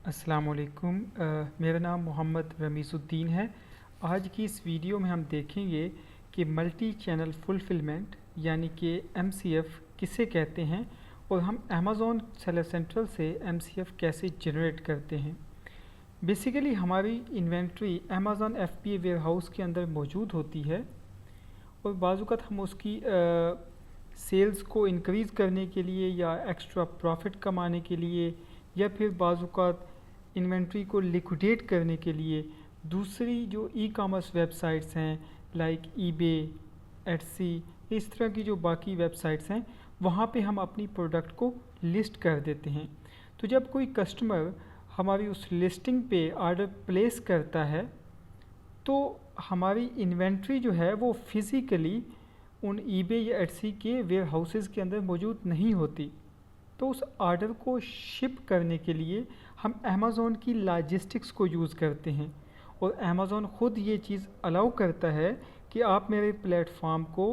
अस्सलामुअलैकुम। मेरा नाम मोहम्मद रमीज़ुद्दीन है। आज की इस वीडियो में हम देखेंगे कि मल्टी चैनल फुलफिलमेंट यानी कि MCF किसे कहते हैं और हम अमेज़ॉन सेलर सेंट्रल से MCF कैसे जनरेट करते हैं। बेसिकली हमारी inventory Amazon FBA warehouse के अंदर मौजूद होती है और बाज़ हम उसकी सेल्स को इंक्रीज़ करने के लिए या एक्स्ट्रा प्रॉफिट कमाने के लिए या फिर बाज़ इन्वेंट्री को लिक्विडेट करने के लिए दूसरी जो ई कॉमर्स वेबसाइट्स हैं लाइक ईबे, एटसी, इस तरह की जो बाकी वेबसाइट्स हैं वहाँ पे हम अपनी प्रोडक्ट को लिस्ट कर देते हैं। तो जब कोई कस्टमर हमारी उस लिस्टिंग पे ऑर्डर प्लेस करता है तो हमारी इन्वेंट्री जो है वो फिज़िकली उन ईबे या एटसी के वेयर हाउसेस के अंदर मौजूद नहीं होती। तो उस ऑर्डर को शिप करने के लिए हम अमेज़ॉन की लॉजिस्टिक्स को यूज़ करते हैं और अमेज़ॉन ख़ुद ये चीज़ अलाउ करता है कि आप मेरे प्लेटफॉर्म को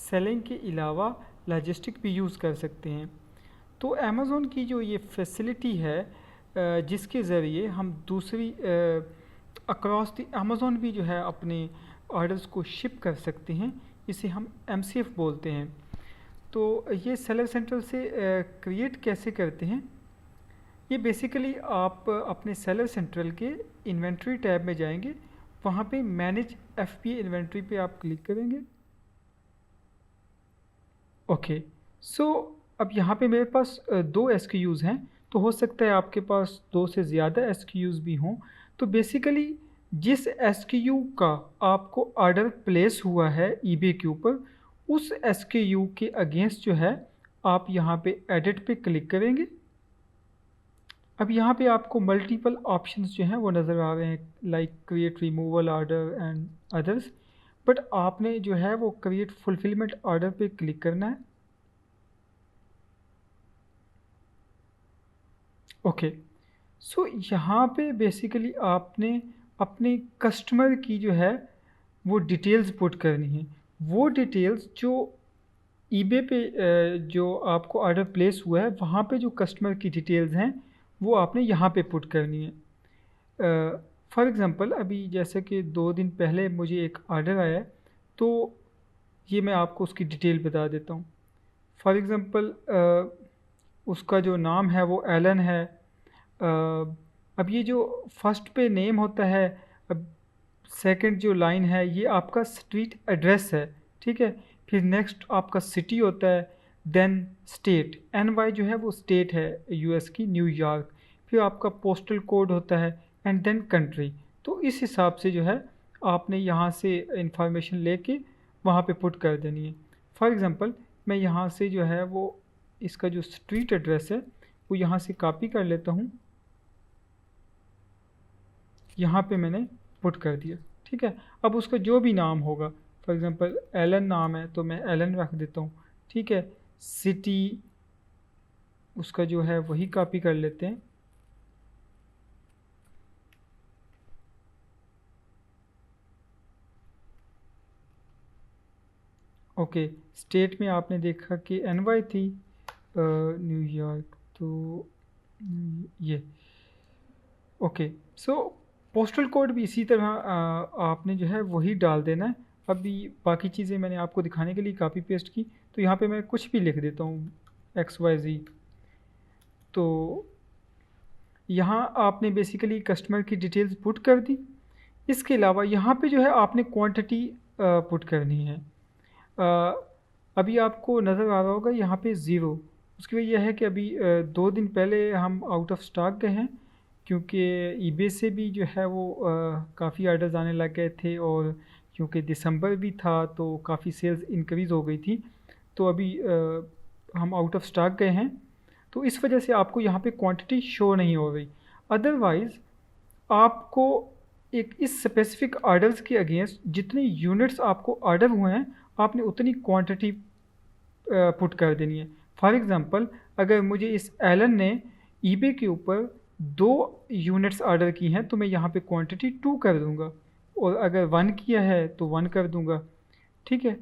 सेलिंग के अलावा लॉजिस्टिक भी यूज़ कर सकते हैं। तो अमेज़ॉन की जो ये फैसिलिटी है जिसके ज़रिए हम दूसरी अक्रॉस द अमेज़ॉन भी जो है अपने ऑर्डर्स को शिप कर सकते हैं, इसे हम MCF बोलते हैं। तो ये सेलर सेंट्रल से क्रिएट कैसे करते हैं, ये बेसिकली आप अपने सेलर सेंट्रल के इन्वेंट्री टैब में जाएंगे, वहाँ पे मैनेज FBA इन्वेंट्री पे आप क्लिक करेंगे। ओके, सो अब यहाँ पे मेरे पास दो SKUs हैं, तो हो सकता है आपके पास दो से ज़्यादा SKUs भी हों। तो बेसिकली जिस SKU का आपको ऑर्डर प्लेस हुआ है ईबे के ऊपर, उस SKU के अगेंस्ट जो है आप यहाँ पे एडिट पे क्लिक करेंगे। अब यहाँ पे आपको मल्टीपल ऑप्शंस जो हैं वो नज़र आ रहे हैं like create removal order and others, but आपने जो है वो क्रिएट फुलफिलमेंट ऑर्डर पे क्लिक करना है। ओके, सो यहाँ पे बेसिकली आपने अपने कस्टमर की जो है वो डिटेल्स पुट करनी है। वो डिटेल्स जो ईबे पे जो आपको ऑर्डर प्लेस हुआ है वहाँ पे जो कस्टमर की डिटेल्स हैं वो आपने यहाँ पे पुट करनी है। फॉर एग्ज़ाम्पल अभी जैसे कि 2 दिन पहले मुझे एक ऑर्डर आया है, तो ये मैं आपको उसकी डिटेल बता देता हूँ। फॉर एग्ज़ाम्पल उसका जो नाम है वो एलन है। अब ये जो फर्स्ट पे नेम होता है, अब सेकंड जो लाइन है ये आपका स्ट्रीट एड्रेस है, ठीक है। फिर नेक्स्ट आपका सिटी होता है, देन स्टेट, NY जो है वो स्टेट है US की, न्यूयॉर्क। फिर आपका पोस्टल कोड होता है एंड देन कंट्री। तो इस हिसाब से जो है आपने यहाँ से इंफॉर्मेशन लेके वहाँ पे पुट कर देनी है। फॉर एग्ज़ाम्पल मैं यहाँ से जो है वो इसका जो स्ट्रीट एड्रेस है वो यहाँ से कॉपी कर लेता हूँ, यहाँ पे मैंने पुट कर दिया, ठीक है। अब उसका जो भी नाम होगा, फॉर एग्ज़ाम्पल एलन नाम है तो मैं एलन रख देता हूँ, ठीक है। सिटी उसका जो है वही कॉपी कर लेते हैं। ओके, स्टेट में आपने देखा कि NY थी, न्यूयॉर्क, तो ये ओके। सो पोस्टल कोड भी इसी तरह आपने जो है वही डाल देना है। अभी बाकी चीज़ें मैंने आपको दिखाने के लिए कॉपी पेस्ट की, तो यहाँ पे मैं कुछ भी लिख देता हूँ XYZ। तो यहाँ आपने बेसिकली कस्टमर की डिटेल्स पुट कर दी। इसके अलावा यहाँ पे जो है आपने क्वांटिटी पुट करनी है। अभी आपको नज़र आ रहा होगा यहाँ पे ज़ीरो, उसकी वजह यह है कि अभी 2 दिन पहले हम आउट ऑफ स्टॉक गए हैं, क्योंकि ईबे से भी जो है वो काफ़ी ऑर्डर्स आने लग गए थे और क्योंकि दिसंबर भी था तो काफ़ी सेल्स इंक्रीज़ हो गई थी। तो अभी हम आउट ऑफ स्टॉक गए हैं, तो इस वजह से आपको यहाँ पे क्वांटिटी शो नहीं हो रही। अदरवाइज़ आपको एक इस स्पेसिफिक ऑर्डर्स के अगेंस्ट जितने यूनिट्स आपको ऑर्डर हुए हैं आपने उतनी क्वांटिटी पुट कर देनी है। फॉर एग्ज़ाम्पल अगर मुझे इस एलन ने ईबे के ऊपर 2 यूनिट्स ऑर्डर की हैं तो मैं यहाँ पे क्वांटिटी 2 कर दूँगा, और अगर 1 किया है तो 1 कर दूँगा, ठीक है।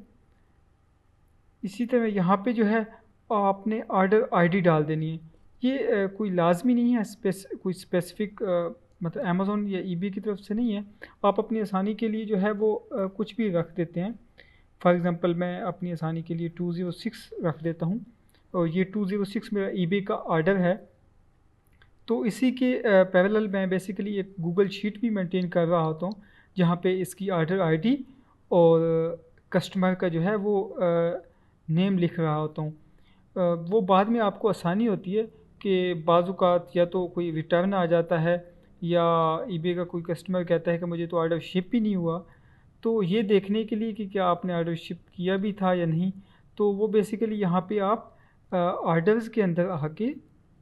इसी तरह यहाँ पे जो है आपने ऑर्डर ID डाल देनी है। ये कोई लाजमी नहीं है, कोई स्पेसिफिक मतलब अमेज़ोन या ईबे की तरफ से नहीं है। आप अपनी आसानी के लिए जो है वो कुछ भी रख देते हैं। फॉर एग्ज़ाम्पल मैं अपनी आसानी के लिए 206 रख देता हूँ और ये 206 मेरा ईबे का ऑर्डर है। तो इसी के पैरेलल मैं बेसिकली एक गूगल शीट भी मेंटेन कर रहा होता हूँ, जहाँ पे इसकी ऑर्डर आईडी और कस्टमर का जो है वो नेम लिख रहा होता हूँ। वो बाद में आपको आसानी होती है कि बाज़-औक़ात या तो कोई रिटर्न आ जाता है या ईबे का कोई कस्टमर कहता है कि मुझे तो ऑर्डर शिप ही नहीं हुआ। तो ये देखने के लिए कि क्या आपने ऑर्डर शिप किया भी था या नहीं, तो वो बेसिकली यहाँ पे आप ऑर्डर्स के अंदर आके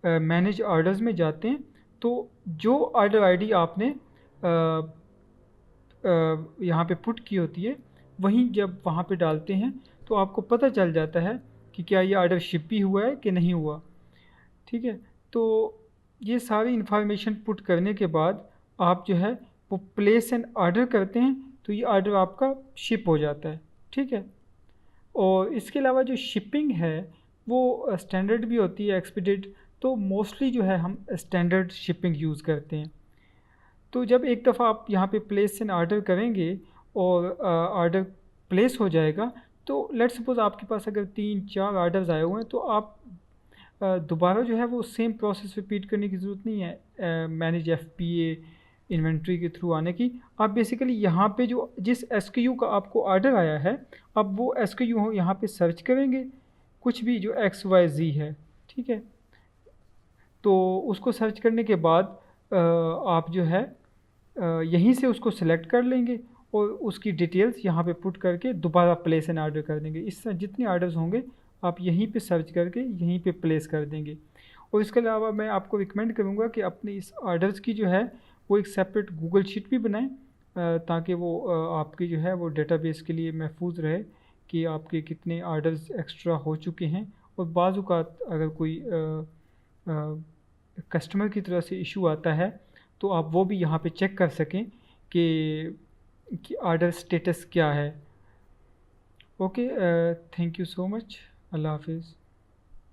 मैनेज ऑर्डर्स में जाते हैं। तो जो ऑर्डर आईडी आपने यहाँ पे पुट की होती है, वहीं जब वहाँ पे डालते हैं तो आपको पता चल जाता है कि क्या ये ऑर्डर शिप भी हुआ है कि नहीं हुआ। ठीक है, तो ये सारी इन्फॉर्मेशन पुट करने के बाद आप जो है वो प्लेस एन ऑर्डर करते हैं, तो ये ऑर्डर आपका शिप हो जाता है। ठीक है, और इसके अलावा जो शिपिंग है वो स्टैंडर्ड भी होती है, एक्सपीडिट। तो मोस्टली जो है हम स्टैंडर्ड शिपिंग यूज़ करते हैं। तो जब एक दफ़ा आप यहाँ पे प्लेस एन ऑर्डर करेंगे और ऑर्डर प्लेस हो जाएगा, तो लेट्स सपोज़ आपके पास अगर 3-4 ऑर्डर्स आए हुए हैं, तो आप दोबारा जो है वो सेम प्रोसेस रिपीट करने की ज़रूरत नहीं है मैनेज एफपीए इन्वेंट्री के थ्रू आने की। आप बेसिकली यहाँ पे जो जिस एसक्यू का आपको ऑर्डर आया है, आप वो एसक्यू यहाँ पे सर्च करेंगे, कुछ भी जो XYZ है। ठीक है, तो उसको सर्च करने के बाद आप जो है यहीं से उसको सिलेक्ट कर लेंगे और उसकी डिटेल्स यहाँ पे पुट करके दोबारा प्लेस एन ऑर्डर कर देंगे। इस तरह जितने ऑर्डर्स होंगे आप यहीं पे सर्च करके यहीं पे प्लेस कर देंगे। और इसके अलावा मैं आपको रिकमेंड करूँगा कि अपने इस ऑर्डर्स की जो है वो एक सेपरेट गूगल शीट भी बनाएं, ताकि वो आपकी जो है वो डेटाबेस के लिए महफूज रहे कि आपके कितने ऑर्डर्स एक्स्ट्रा हो चुके हैं। और बाज़-औक़ात अगर कोई कस्टमर की तरफ से इशू आता है, तो आप वो भी यहाँ पे चेक कर सकें कि ऑर्डर स्टेटस क्या है। Okay, thank you so much. अल्लाह हाफ़िज़।